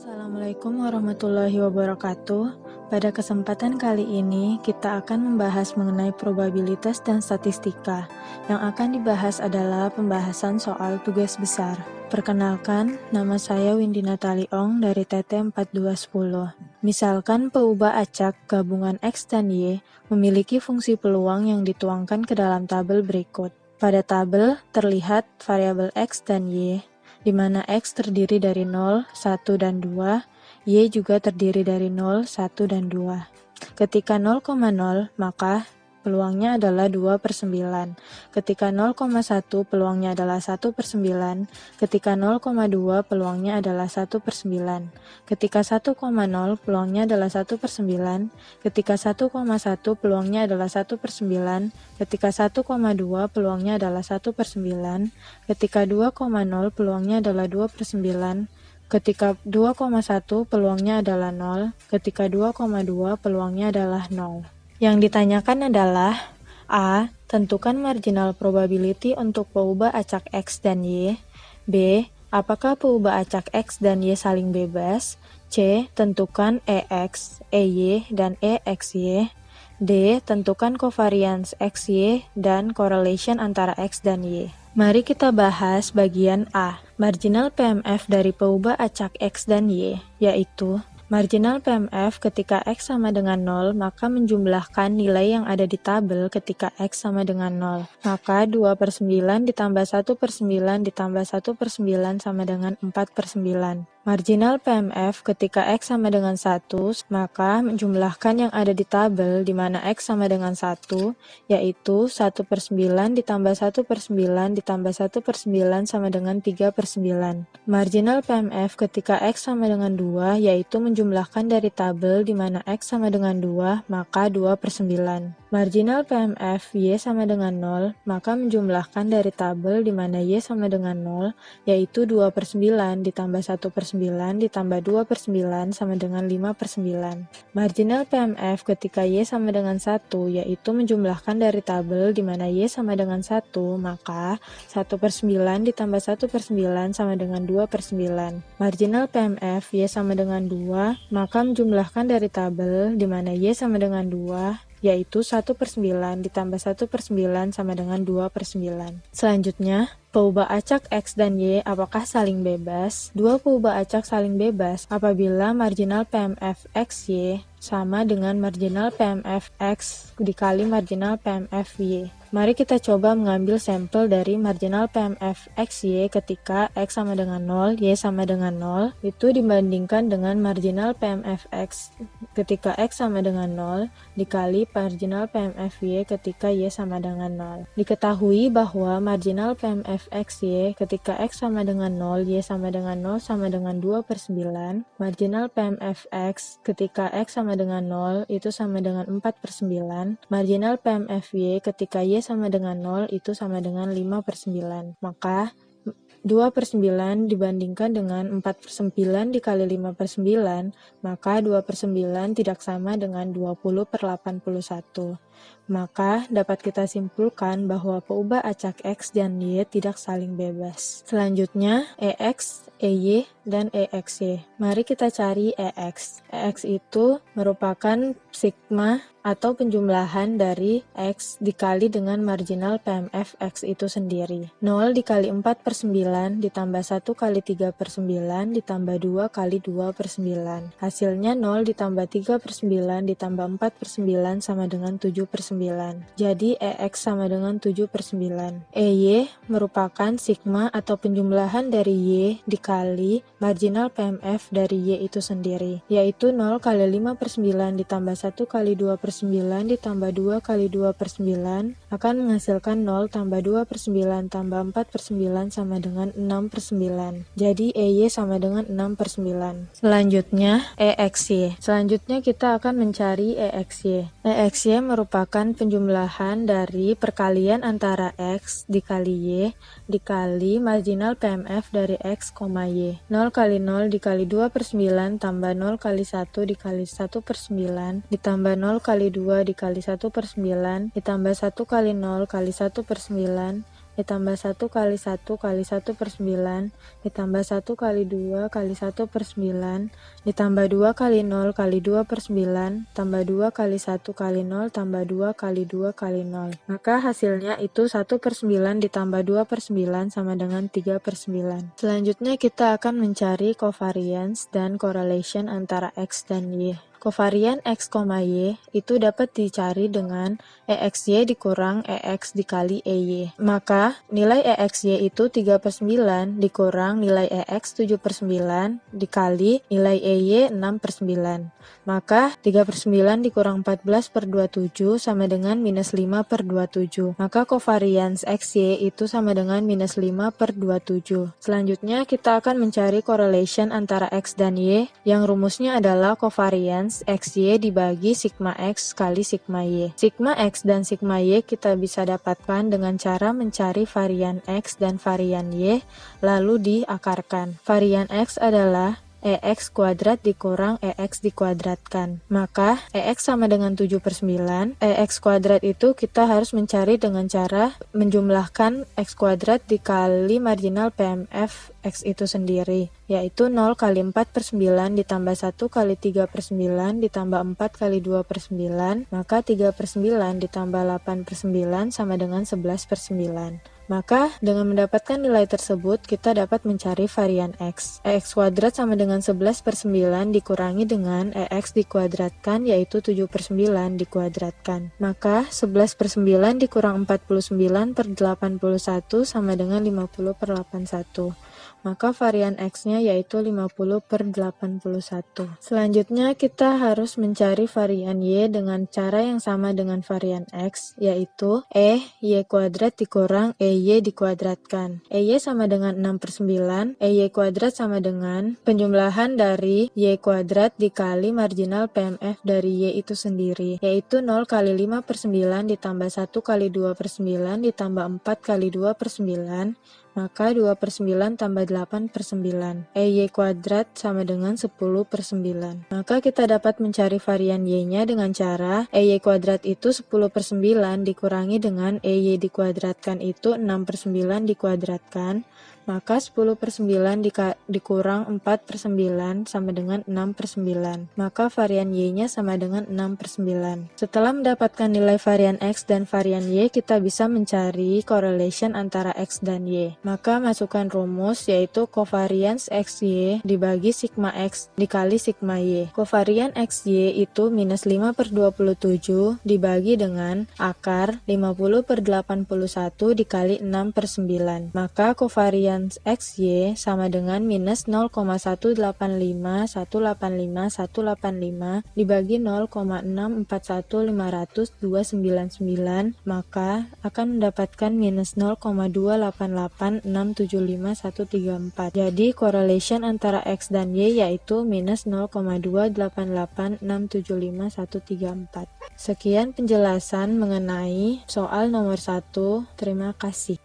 Assalamualaikum warahmatullahi wabarakatuh. Pada kesempatan kali ini, kita akan membahas mengenai probabilitas dan statistika. Yang akan dibahas adalah pembahasan soal tugas besar. Perkenalkan, nama saya Windy Natali Ong dari TT 4210. Misalkan peubah acak gabungan X dan Y memiliki fungsi peluang yang dituangkan ke dalam tabel berikut. Pada tabel terlihat variabel X dan Y, di mana X terdiri dari 0, 1, dan 2, Y juga terdiri dari 0, 1, dan 2. Ketika 0,0, maka peluangnya adalah 2/9. Ketika 0,1, peluangnya adalah 1/9. Ketika 0,2, peluangnya adalah 1/9. Ketika 1,0, peluangnya adalah 1/9. Ketika 1,1, peluangnya adalah 1/9. Ketika 1,2, peluangnya adalah 1/9. Ketika 2,0, peluangnya adalah 2/9. Ketika 2,1, peluangnya adalah 0. Ketika 2,2, peluangnya adalah 0. Yang ditanyakan adalah A. Tentukan marginal probability untuk peubah acak X dan Y. B. Apakah peubah acak X dan Y saling bebas? C. Tentukan EX, EY, dan EXY. D. Tentukan covariance XY dan correlation antara X dan Y. Mari kita bahas bagian A. Marginal PMF dari peubah acak X dan Y, yaitu marginal PMF ketika X sama dengan 0, maka menjumlahkan nilai yang ada di tabel ketika X sama dengan 0. Maka 2/9 ditambah 1/9 ditambah 1/9 sama dengan 4/9. Marginal PMF ketika X sama dengan 1, maka menjumlahkan yang ada di tabel di mana X sama dengan 1, yaitu 1/9 ditambah 1/9 ditambah 1/9 sama dengan 3/9. Marginal PMF ketika X sama dengan 2, yaitu menjumlahkan dari tabel di mana X sama dengan 2, maka 2/9. Marginal PMF Y sama dengan 0, maka menjumlahkan dari tabel di mana Y sama dengan 0, yaitu 2/9 ditambah 1/9 ditambah 2/9 sama dengan 5/9. Marginal PMF ketika Y sama dengan 1, yaitu menjumlahkan dari tabel di mana Y sama dengan 1, maka 1/9 ditambah 1/9 sama dengan 2/9. Marginal PMF Y sama dengan 2, maka menjumlahkan dari tabel di mana Y sama dengan 2, yaitu 1/9 ditambah 1/9 sama dengan 2/9. Selanjutnya, peubah acak X dan Y apakah saling bebas? Dua peubah acak saling bebas apabila marginal PMF XY sama dengan marginal PMF X dikali marginal PMF Y. Mari kita coba mengambil sampel dari marginal PMF XY ketika X sama dengan 0, Y sama dengan 0, itu dibandingkan dengan marginal PMF X ketika X sama dengan 0 dikali marginal PMF Y ketika Y sama dengan 0. Diketahui bahwa marginal PMF XY ketika X sama dengan 0, Y sama dengan 0 sama dengan 2/9. Marginal PMF X ketika X sama dengan 0 itu sama dengan 4/9. Marginal PMF Y ketika Y sama dengan 0 itu sama dengan 5/9. Maka 2/9 dibandingkan dengan 4/9 dikali 5/9, maka 2/9 tidak sama dengan 20/81. Maka dapat kita simpulkan bahwa peubah acak X dan Y tidak saling bebas. Selanjutnya, EX, EY, dan EXY. Mari kita cari EX. EX itu merupakan sigma atau penjumlahan dari X dikali dengan marginal PMF X itu sendiri. 0 dikali 4/9 ditambah 1 kali 3/9 ditambah 2 kali 2/9. Hasilnya 0 ditambah 3/9 ditambah 4/9 sama dengan 7/9. Jadi EX sama dengan 7/9. EY merupakan sigma atau penjumlahan dari Y dikali marginal PMF dari Y itu sendiri, yaitu 0 kali 5/9 ditambah 1 kali 2/9 ditambah 2 kali 2/9 akan menghasilkan 0 tambah 2/9 tambah 4/9 sama dengan 6/9. Jadi EY sama dengan 6/9. Selanjutnya EXY. Selanjutnya kita akan mencari EXY. EXY merupakan penjumlahan dari perkalian antara X dikali Y dikali marginal PMF dari X, Y. 0 kali 0 dikali 2/9 tambah 0 kali 1 dikali 1/9 ditambah 0 kali 2 dikali 1/9 ditambah 1 kali 0 kali 1/9 ditambah 1 kali 1 kali 1 per 9, ditambah 1 kali 2 kali 1 per 9, ditambah 2 kali 0 kali 2 per 9, tambah 2 kali 1 kali 0, tambah 2 kali 2 kali 0. Maka hasilnya itu 1 per 9 ditambah 2 per 9 sama dengan 3 per 9. Selanjutnya kita akan mencari covariance dan correlation antara X dan Y. Kovarian X, Y itu dapat dicari dengan EXY dikurang EX dikali EY. Maka nilai EXY itu 3 per 9 dikurang nilai EX 7 per 9 dikali nilai EY 6 per 9. Maka 3 per 9 dikurang 14 per 27 sama dengan minus 5 per 27. Maka covariance XY itu sama dengan minus 5 per 27. Selanjutnya kita akan mencari correlation antara X dan Y yang rumusnya adalah covariance XY dibagi sigma X kali sigma Y. Sigma X dan sigma Y kita bisa dapatkan dengan cara mencari varian X dan varian Y lalu diakarkan. Varian X adalah EX kuadrat dikurang EX dikuadratkan. Maka EX sama dengan 7 per 9. EX kuadrat itu kita harus mencari dengan cara menjumlahkan X kuadrat dikali marginal PMF X itu sendiri, yaitu 0 kali 4 per 9 ditambah 1 kali 3 per 9 ditambah 4 kali 2 per 9, maka 3 per 9 ditambah 8 per 9 sama dengan 11 per 9. Maka dengan mendapatkan nilai tersebut kita dapat mencari varian X. EX kuadrat sama dengan 11 per 9 dikurangi dengan EX dikuadratkan yaitu 7 per 9 dikuadratkan. Maka 11 per 9 dikurang 49 per 81 sama dengan 50 per 81. Maka varian X-nya yaitu 50 per 81. Selanjutnya kita harus mencari varian Y dengan cara yang sama dengan varian X, yaitu Y kuadrat dikurang EY dikuadratkan. EY sama dengan 6 per 9, EY kuadrat sama dengan penjumlahan dari Y kuadrat dikali marginal PMF dari Y itu sendiri, yaitu 0 kali 5 per 9 ditambah 1 kali 2 per 9 ditambah 4 kali 2 per 9, maka 2 per 9 tambah 8 per 9. EY kuadrat sama dengan 10 per 9. Maka kita dapat mencari varian Y-nya dengan cara EY kuadrat itu 10 per 9 dikurangi dengan EY dikuadratkan itu 6 per 9 dikuadratkan. Maka 10 per 9 dikurang 4 per 9 sama dengan 6 per 9. Maka varian Y-nya sama dengan 6 per 9. Setelah mendapatkan nilai varian X dan varian Y, kita bisa mencari correlation antara X dan Y. Maka masukkan rumus yaitu covariance XY dibagi sigma X dikali sigma Y. Covarian XY itu minus 5 per 27 dibagi dengan akar 50 per 81 dikali 6 per 9. Maka covariance XY sama dengan minus 0,185 dibagi 0,641500,299, maka akan mendapatkan minus 0,288675134. Jadi correlation antara X dan Y yaitu minus 0,288675134. Sekian penjelasan mengenai soal nomor 1. Terima kasih.